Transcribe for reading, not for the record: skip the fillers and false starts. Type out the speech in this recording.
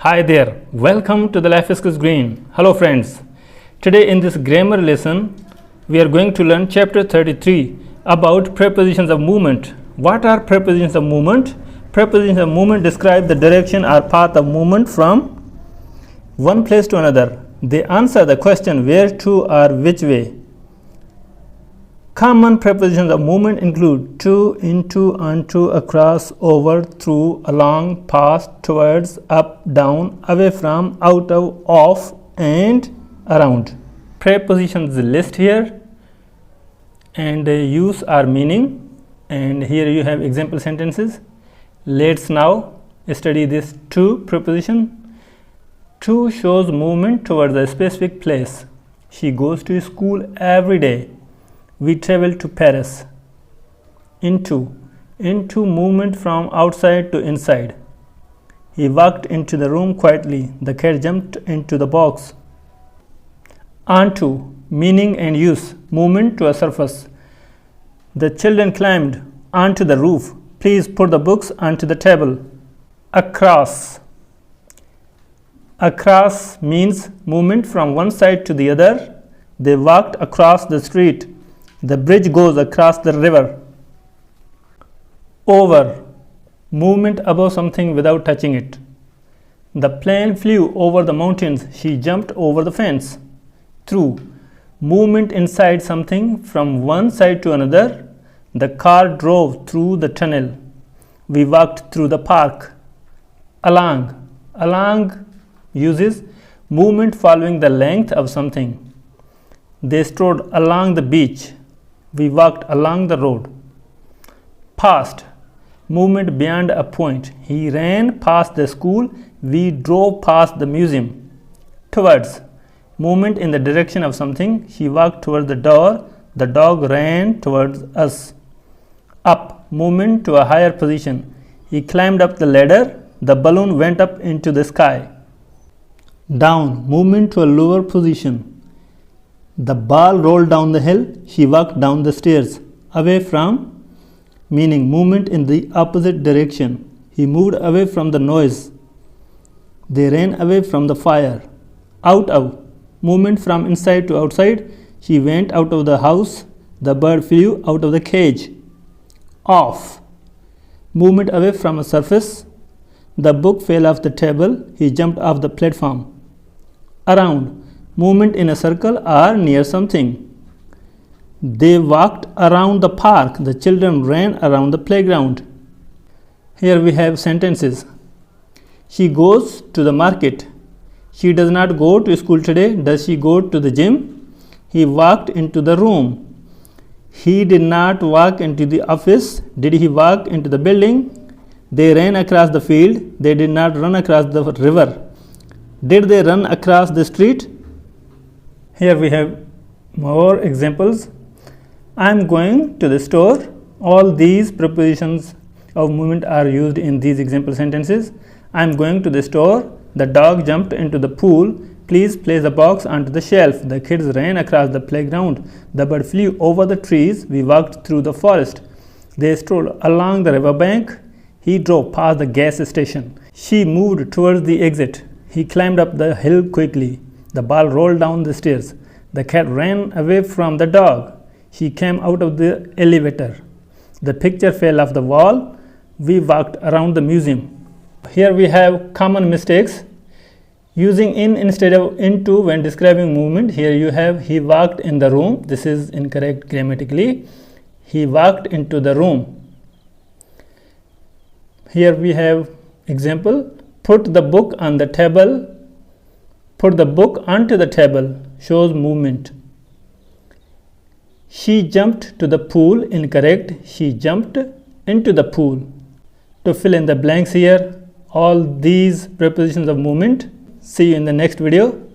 Hi there, welcome to the Life Skills Green. Hello friends. Today in this grammar lesson, we are going to learn chapter 33 about prepositions of movement. What are prepositions of movement? Prepositions of movement describe the direction or path of movement from one place to another. They answer the question where to or which way. Common prepositions of movement include to, into, onto, across, over, through, along, past, towards, up, down, away from, out of, off, and around. Prepositions list here and use or meaning, and here you have example sentences. Let's now study this to preposition. To shows movement towards a specific place. She goes to school every day. We travel to Paris. Into movement from outside to inside. He walked into the room quietly. The cat jumped into the box. Onto, meaning and use, movement to a surface. The children climbed onto the roof. Please put the books onto the table. Across means movement from one side to the other. They walked across the street. The bridge goes across the river. Over, movement above something without touching it. The plane flew over the mountains. She jumped over the fence. Through, movement inside something from one side to another. The car drove through the tunnel. We walked through the park. Along uses movement following the length of something. They strode along the beach. We walked along the road. Past, movement beyond a point. He ran past the school. We drove past the museum. Towards, movement in the direction of something. She walked towards the door. The dog ran towards us. Up, movement to a higher position. He climbed up the ladder. The balloon went up into the sky. Down, movement to a lower position. The ball rolled down the hill. She walked down the stairs. Away from, meaning movement in the opposite direction. He moved away from the noise. They ran away from the fire. Out of, movement from inside to outside. She went out of the house. The bird flew out of the cage. Off, movement away from a surface. The book fell off the table. He jumped off the platform. Around, movement in a circle or near something. They walked around the park. The children ran around the playground. Here we have sentences. She goes to the market. She does not go to school today. Does she go to the gym? He walked into the room. He did not walk into the office. Did he walk into the building? They ran across the field. They did not run across the river. Did they run across the street? Here we have more examples. I am going to the store. All these prepositions of movement are used in these example sentences. I am going to the store. The dog jumped into the pool. Please place the box onto the shelf. The kids ran across the playground. The bird flew over the trees. We walked through the forest. They strolled along the riverbank. He drove past the gas station. She moved towards the exit. He climbed up the hill quickly. The ball rolled down the stairs. The cat ran away from the dog. She came out of the elevator. The picture fell off the wall. We walked around the museum. Here we have common mistakes. Using in instead of into when describing movement. Here you have he walked in the room. This is incorrect grammatically. He walked into the room. Here we have example. Put the book on the table. Put the book onto the table shows movement. She jumped to the pool. Incorrect. She jumped into the pool. To fill in the blanks here, all these prepositions of movement. See you in the next video.